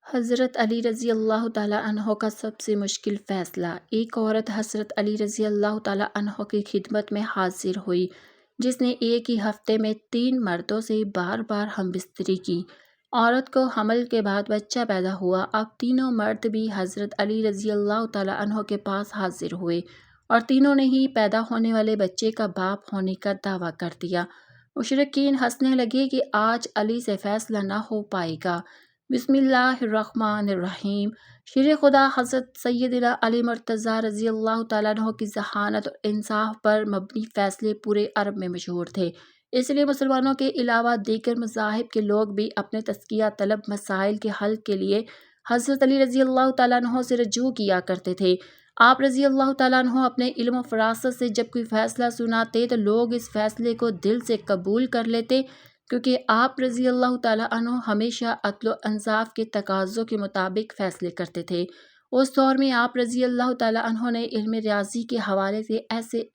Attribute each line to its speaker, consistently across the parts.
Speaker 1: حضرت علی رضی اللہ تعالیٰ عنہ کا سب سے مشکل فیصلہ۔ ایک عورت حضرت علی رضی اللہ تعالیٰ عنہ کی خدمت میں حاضر ہوئی جس نے ایک ہی ہفتے میں 3 مردوں سے بار بار ہم بستری کی۔ عورت کو حمل کے بعد بچہ پیدا ہوا۔ اب تینوں مرد بھی حضرت علی رضی اللہ تعالیٰ عنہ کے پاس حاضر ہوئے اور تینوں نے ہی پیدا ہونے والے بچے کا باپ ہونے کا دعویٰ کر دیا۔ مشرکین ہنسنے لگے کہ آج علی سے فیصلہ نہ ہو پائے گا۔ بسم اللہ الرحمن الرحیم۔ شیر خدا حضرت سیدنا علی مرتضیٰ رضی اللہ تعالیٰ عنہ کی ذہانت اور انصاف پر مبنی فیصلے پورے عرب میں مشہور تھے، اس لیے مسلمانوں کے علاوہ دیگر مذاہب کے لوگ بھی اپنے تزکیہ طلب مسائل کے حل کے لیے حضرت علی رضی اللہ تعالیٰ عنہ سے رجوع کیا کرتے تھے۔ آپ رضی اللہ تعالیٰ عنہ اپنے علم و فراست سے جب کوئی فیصلہ سناتے تو لوگ اس فیصلے کو دل سے قبول کر لیتے، کیونکہ آپ رضی اللہ تعالیٰ عنہ ہمیشہ عدل و انصاف کے تقاضوں کے مطابق فیصلے کرتے تھے۔ اس دور میں آپ رضی اللہ تعالیٰ عنہ نے علم ریاضی کے حوالے سے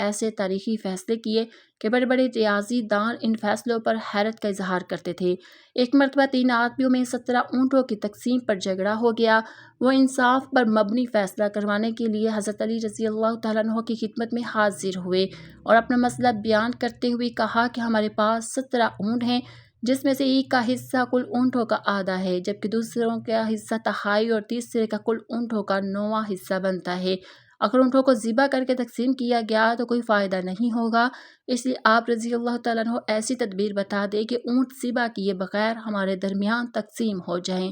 Speaker 1: ایسے تاریخی فیصلے کیے کہ بڑے بڑے ریاضی دان ان فیصلوں پر حیرت کا اظہار کرتے تھے۔ ایک مرتبہ 3 آدمیوں میں 17 اونٹوں کی تقسیم پر جھگڑا ہو گیا۔ وہ انصاف پر مبنی فیصلہ کروانے کے لیے حضرت علی رضی اللہ تعالیٰ عنہ کی خدمت میں حاضر ہوئے اور اپنا مسئلہ بیان کرتے ہوئے کہا کہ ہمارے پاس 17 اونٹ ہیں، جس میں سے ایک کا حصہ کل اونٹوں کا آدھا ہے، جبکہ دوسروں کا حصہ تہائی اور تیسرے کا کل اونٹوں کا 9واں حصہ بنتا ہے۔ اگر اونٹوں کو ذبح کر کے تقسیم کیا گیا تو کوئی فائدہ نہیں ہوگا، اس لیے آپ رضی اللہ تعالیٰ عنہ ایسی تدبیر بتا دے کہ اونٹ ذبح کیے بغیر ہمارے درمیان تقسیم ہو جائیں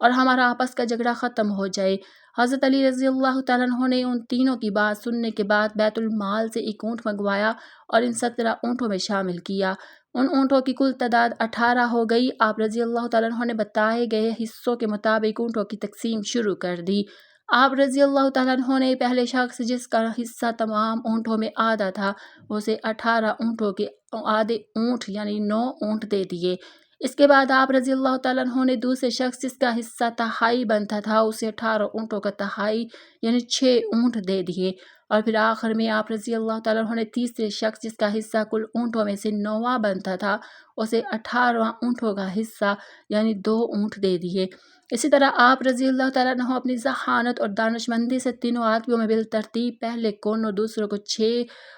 Speaker 1: اور ہمارا آپس کا جھگڑا ختم ہو جائے۔ حضرت علی رضی اللہ تعالیٰ عنہ نے ان تینوں کی بات سننے کے بعد بیت المال سے ایک اونٹ منگوایا اور ان 17 اونٹوں میں شامل کیا۔ ان اونٹوں کی کل تعداد 18 ہو گئی۔ آپ رضی اللہ تعالیٰ عنہ نے بتائے گئے حصوں کے مطابق اونٹوں کی تقسیم شروع کر دی۔ آپ رضی اللہ تعالیٰ عنہ نے پہلے شخص جس کا حصہ تمام اونٹوں میں آدھا تھا اسے 18 اونٹوں کے آدھے اونٹ یعنی 9 اونٹ دے دیے۔ اس کے بعد آپ رضی اللہ تعالیٰ عنہ نے دوسرے شخص جس کا حصہ تہائی بنتا تھا اسے 18 اونٹوں کا تہائی یعنی 6 اونٹ دے دیے، اور پھر آخر میں آپ رضی اللہ تعالیٰ عنہ نے تیسرے شخص جس کا حصہ کل اونٹوں میں سے 9واں بنتا تھا اسے 18 اونٹوں کا حصہ یعنی 2 اونٹ دے دیے۔ اسی طرح آپ رضی اللہ تعالیٰ عنہ اپنی ذہانت اور دانشمندی سے تینوں آدمیوں میں بالترتیب پہلے کو 9، دوسروں کو 6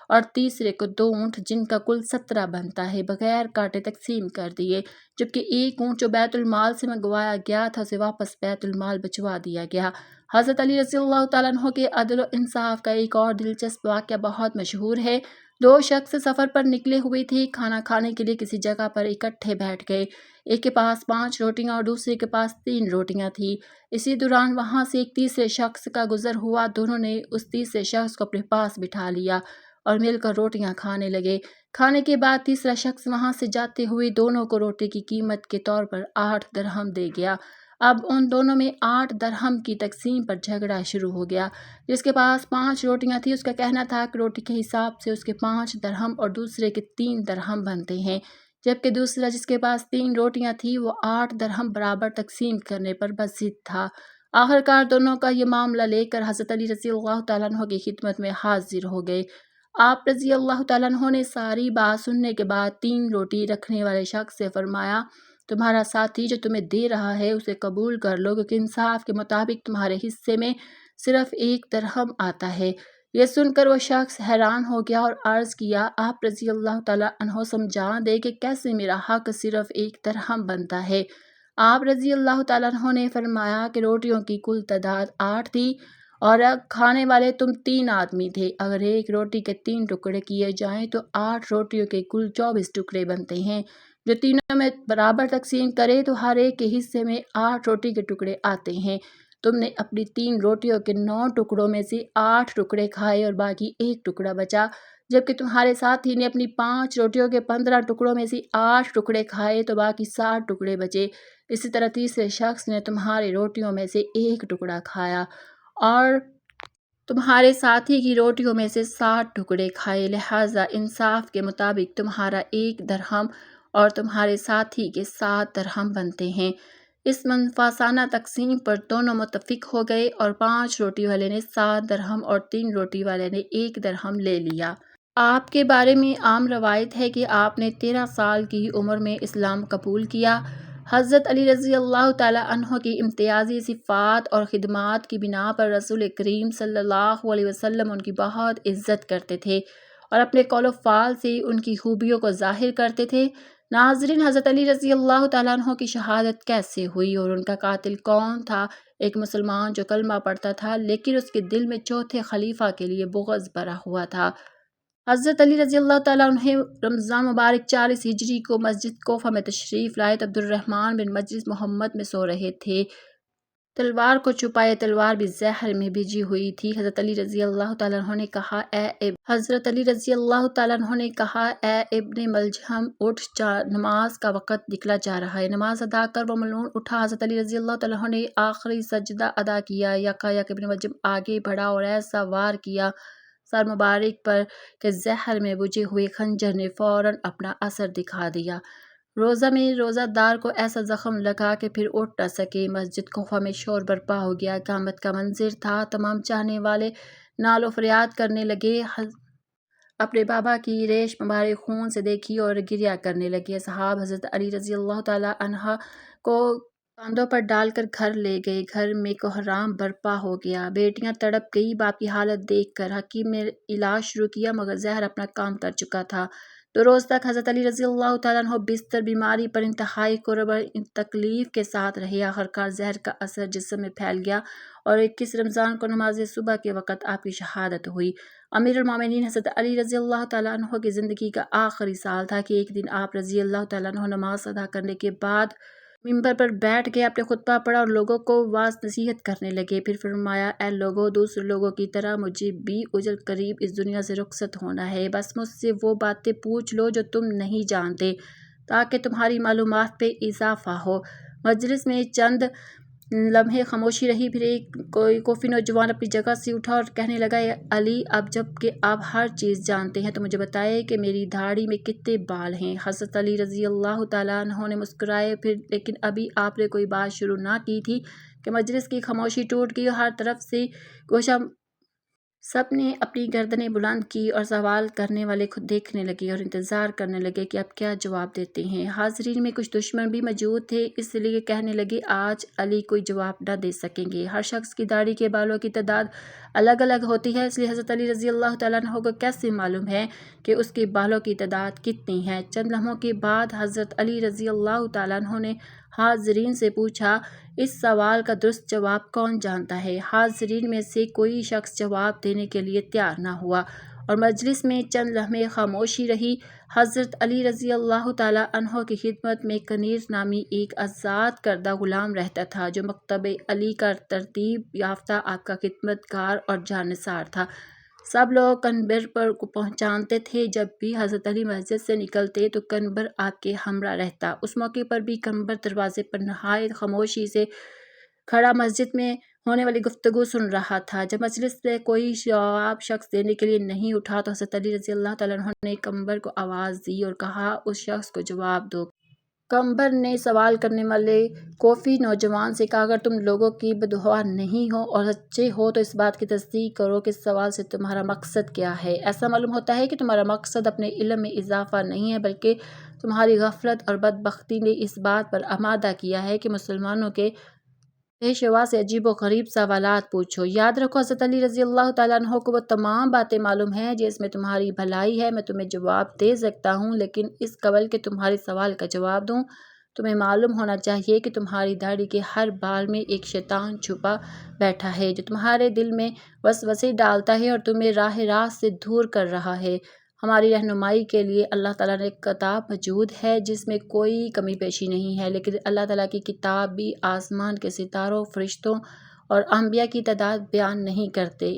Speaker 1: اور تیسرے کو 2 اونٹ جن کا کل 17 بنتا ہے بغیر کاٹے تقسیم کر دیے، جبکہ ایک اونٹ جو بیت المال سے منگوایا گیا تھا اسے واپس بیت المال بھجوا دیا گیا۔ حضرت علی رضی اللہ تعالیٰ عنہ کے عدل و انصاف کا ایک اور دلچسپ واقعہ بہت مشہور ہے۔ 2 شخص سفر پر نکلے ہوئے تھے، کھانا کھانے کے لیے کسی جگہ پر اکٹھے بیٹھ گئے۔ ایک کے پاس 5 روٹیاں اور دوسرے کے پاس 3 روٹیاں تھیں۔ اسی دوران وہاں سے ایک تیسرے شخص کا گزر ہوا۔ دونوں نے اس تیسرے شخص کو اپنے پاس بٹھا لیا اور مل کر روٹیاں کھانے لگے۔ کھانے کے بعد تیسرا شخص وہاں سے جاتے ہوئے دونوں کو روٹی کی قیمت کے طور پر 8 درہم دے گیا۔ اب ان دونوں میں 8 درہم کی تقسیم پر جھگڑا شروع ہو گیا۔ جس کے پاس 5 روٹیاں تھیں اس کا کہنا تھا کہ روٹی کے حساب سے اس کے 5 درہم اور دوسرے کے 3 درہم بنتے ہیں، جبکہ دوسرا جس کے پاس 3 روٹیاں تھیں وہ 8 درہم برابر تقسیم کرنے پر بضد تھا۔ آخرکار دونوں کا یہ معاملہ لے کر حضرت علی رضی اللہ تعالیٰ عنہ کی خدمت میں حاضر ہو گئے۔ آپ رضی اللہ تعالیٰ عنہ نے ساری بات سننے کے بعد 3 روٹی رکھنے والے شخص سے فرمایا، تمہارا ساتھی جو تمہیں دے رہا ہے اسے قبول کر لو، کیونکہ انصاف کے مطابق تمہارے حصے میں صرف 1 درہم آتا ہے۔ یہ سن کر وہ شخص حیران ہو گیا اور عرض کیا، آپ رضی اللہ تعالیٰ عنہ سمجھا دے کہ کیسے میرا حق صرف 1 درہم بنتا ہے۔ آپ رضی اللہ تعالیٰ عنہ نے فرمایا کہ روٹیوں کی کل تعداد 8 تھی اور کھانے والے تم 3 آدمی تھے۔ اگر ایک روٹی کے 3 ٹکڑے کیے جائیں تو 8 روٹیوں کے کل 24 ٹکڑے بنتے ہیں۔ جو تینوں میں برابر تقسیم کرے تو ہر ایک کے حصے میں 8 روٹی کے ٹکڑے آتے ہیں۔ تم نے اپنی 3 روٹیوں کے 9 ٹکڑوں میں سے 8 ٹکڑے کھائے اور باقی 1 ٹکڑا بچا، جبکہ تمہارے ساتھی نے اپنی 5 روٹیوں کے 15 ٹکڑوں میں سے 8 ٹکڑے کھائے تو باقی 60 ٹکڑے بچے۔ اسی طرح تیسرے شخص نے تمہاری روٹیوں میں سے 1 ٹکڑا کھایا اور تمہارے ساتھی کی روٹیوں میں سے 60 ٹکڑے کھائے، لہٰذا انصاف کے مطابق تمہارا 1 درہم اور تمہارے ساتھی کے 7 درہم بنتے ہیں۔ اس منصفانہ تقسیم پر دونوں متفق ہو گئے اور 5 روٹی والے نے 7 درہم اور 3 روٹی والے نے 1 درہم لے لیا۔ آپ کے بارے میں عام روایت ہے کہ آپ نے 13 سال کی عمر میں اسلام قبول کیا۔ حضرت علی رضی اللہ تعالیٰ عنہ کی امتیازی صفات اور خدمات کی بنا پر رسول کریم صلی اللہ علیہ وسلم ان کی بہت عزت کرتے تھے اور اپنے قول و فعال سے ان کی خوبیوں کو ظاہر کرتے تھے۔ ناظرین، حضرت علی رضی اللہ تعالیٰ عنہ کی شہادت کیسے ہوئی اور ان کا قاتل کون تھا؟ ایک مسلمان جو کلمہ پڑھتا تھا لیکن اس کے دل میں چوتھے خلیفہ کے لیے بغض بھرا ہوا تھا۔ حضرت علی رضی اللہ تعالیٰ عنہ رمضان مبارک 40 ہجری کو مسجد کوفہ میں تشریف لائے۔ عبد الرحمن بن مجلس محمد میں سو رہے تھے، تلوار کو چھپائے، تلوار بھی زہر میں بھیجی ہوئی تھی۔ حضرت علی رضی اللہ تعالیٰ عنہ نے کہا اے ابن ملجم، اٹھ جا، نماز کا وقت نکلا جا رہا ہے۔ نماز ادا کر وہ ملعون اٹھا۔ حضرت علی رضی اللہ تعالیٰ عنہ نے آخری سجدہ ادا کیا۔ یکایک ابن ملجم آگے بڑھا اور ایسا وار کیا سر مبارک پر کہ زہر میں بجھے ہوئے خنجر نے فوراً اپنا اثر دکھا دیا۔ روزہ میں روزہ دار کو ایسا زخم لگا کہ پھر اٹھ نہ سکے۔ مسجد کوفہ میں شور برپا ہو گیا، قیامت کا منظر تھا۔ تمام چاہنے والے نال و فریاد کرنے لگے، اپنے بابا کی ریش مبارک خون سے دیکھی اور گریہ کرنے لگے۔ اصحاب حضرت علی رضی اللہ تعالیٰ عنہ کو کاندھوں پر ڈال کر گھر لے گئے۔ گھر میں کوہرام برپا ہو گیا، بیٹیاں تڑپ گئی۔ باپ کی حالت دیکھ کر حکیم نے علاج شروع کیا مگر زہر اپنا کام کر چکا تھا۔ 2 روز تک حضرت علی رضی اللہ تعالیٰ عنہ بستر بیماری پر انتہائی کرب اور تکلیف کے ساتھ رہے۔ آخرکار زہر کا اثر جسم میں پھیل گیا اور 21 رمضان کو نماز صبح کے وقت آپ کی شہادت ہوئی۔ امیر المومنین حضرت علی رضی اللہ تعالیٰ عنہ کی زندگی کا آخری سال تھا کہ ایک دن آپ رضی اللہ تعالیٰ عنہ نماز ادا کرنے کے بعد ممبر پر بیٹھ کے اپنے خطبہ پڑھا اور لوگوں کو واعظ نصیحت کرنے لگے۔ پھر فرمایا، اے لوگو، دوسرے لوگوں کی طرح مجھے بھی اجل قریب اس دنیا سے رخصت ہونا ہے۔ بس مجھ سے وہ باتیں پوچھ لو جو تم نہیں جانتے تاکہ تمہاری معلومات پہ اضافہ ہو۔ مجلس میں چند لمحے خاموشی رہی، پھر ایک کوفی نوجوان اپنی جگہ سے اٹھا اور کہنے لگا، اے علی، اب جب کہ آپ ہر چیز جانتے ہیں تو مجھے بتائیں کہ میری داڑھی میں کتنے بال ہیں؟ حضرت علی رضی اللہ تعالیٰ عنہ نے مسکرائے، پھر لیکن ابھی آپ نے کوئی بات شروع نہ کی تھی کہ مجلس کی خاموشی ٹوٹ گئی اور ہر طرف سے گوشہ سب نے اپنی گردنیں بلند کی اور سوال کرنے والے خود دیکھنے لگے اور انتظار کرنے لگے کہ اب کیا جواب دیتے ہیں۔ حاضرین میں کچھ دشمن بھی موجود تھے، اس لیے کہنے لگے، آج علی کوئی جواب نہ دے سکیں گے۔ ہر شخص کی داڑھی کے بالوں کی تعداد الگ الگ ہوتی ہے، اس لیے حضرت علی رضی اللہ تعالیٰ عنہ کو کیسے معلوم ہے کہ اس کے بالوں کی تعداد کتنی ہے؟ چند لمحوں کے بعد حضرت علی رضی اللہ تعالیٰ عنہ نے حاضرین سے پوچھا، اس سوال کا درست جواب کون جانتا ہے؟ حاضرین میں سے کوئی شخص جواب دینے کے لیے تیار نہ ہوا اور مجلس میں چند لمحے خاموشی رہی۔ حضرت علی رضی اللہ تعالیٰ عنہ کی خدمت میں کنیر نامی ایک آزاد کردہ غلام رہتا تھا جو مکتب علی کا ترتیب یافتہ آپ کا خدمت گار اور جانثار تھا۔ سب لوگ کنبر پر کو پہچانتے تھے، جب بھی حضرت علی مسجد سے نکلتے تو کنبر آپ کے ہمراہ رہتا۔ اس موقع پر بھی کنبر دروازے پر نہایت خاموشی سے کھڑا مسجد میں ہونے والی گفتگو سن رہا تھا۔ جب مجلس سے کوئی جواب شخص دینے کے لیے نہیں اٹھا تو حضرت علی رضی اللہ تعالیٰ عنہ نے کنبر کو آواز دی اور کہا، اس شخص کو جواب دو۔ کنبر نے سوال کرنے والے کوفی نوجوان سے کہا، اگر تم لوگوں کی بددعا نہیں ہو اور سچے ہو تو اس بات کی تصدیق کرو کہ اس سوال سے تمہارا مقصد کیا ہے۔ ایسا معلوم ہوتا ہے کہ تمہارا مقصد اپنے علم میں اضافہ نہیں ہے بلکہ تمہاری غفلت اور بدبختی نے اس بات پر آمادہ کیا ہے کہ مسلمانوں کے پیشوا سے عجیب و غریب سوالات پوچھو۔ یاد رکھو، حضرت علی رضی اللہ تعالیٰ عنہ کو وہ تمام باتیں معلوم ہیں جس میں تمہاری بھلائی ہے۔ میں تمہیں جواب دے سکتا ہوں لیکن اس قبل کہ تمہارے سوال کا جواب دوں تمہیں معلوم ہونا چاہیے کہ تمہاری داڑھی کے ہر بال میں ایک شیطان چھپا بیٹھا ہے جو تمہارے دل میں وسوسے ڈالتا ہے اور تمہیں راہ راست سے دور کر رہا ہے۔ ہماری رہنمائی کے لیے اللہ تعالیٰ نے کتاب موجود ہے جس میں کوئی کمی بیشی نہیں ہے، لیکن اللہ تعالیٰ کی کتاب بھی آسمان کے ستاروں، فرشتوں اور انبیاء کی تعداد بیان نہیں کرتے،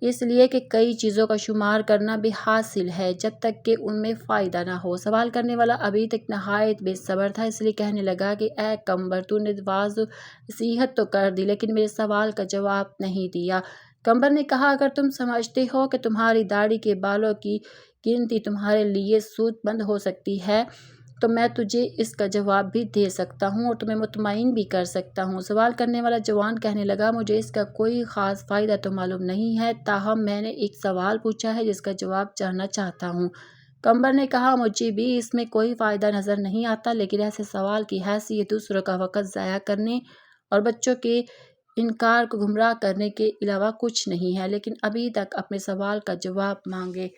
Speaker 1: اس لیے کہ کئی چیزوں کا شمار کرنا بھی حاصل ہے جب تک کہ ان میں فائدہ نہ ہو۔ سوال کرنے والا ابھی تک نہایت بے صبر تھا، اس لیے کہنے لگا کہ اے کنبر، تو نے واعظ و نصیحت تو کر دی لیکن میرے سوال کا جواب نہیں دیا۔ کنبر نے کہا، اگر تم سمجھتے ہو کہ تمہاری داڑھی کے بالوں کی گنتی تمہارے لیے سود مند ہو سکتی ہے تو میں تجھے اس کا جواب بھی دے سکتا ہوں اور تمہیں مطمئن بھی کر سکتا ہوں۔ سوال کرنے والا جوان کہنے لگا، مجھے اس کا کوئی خاص فائدہ تو معلوم نہیں ہے، تاہم میں نے ایک سوال پوچھا ہے جس کا جواب جاننا چاہتا ہوں۔ قمر نے کہا مجھے بھی اس میں کوئی فائدہ نظر نہیں آتا، لیکن ایسے سوال کی حیثیت دوسروں کا وقت ضائع کرنے اور بچوں کے انکار کو گمراہ کرنے کے علاوہ کچھ نہیں ہے، لیکن ابھی تک اپنے سوال کا جواب مانگے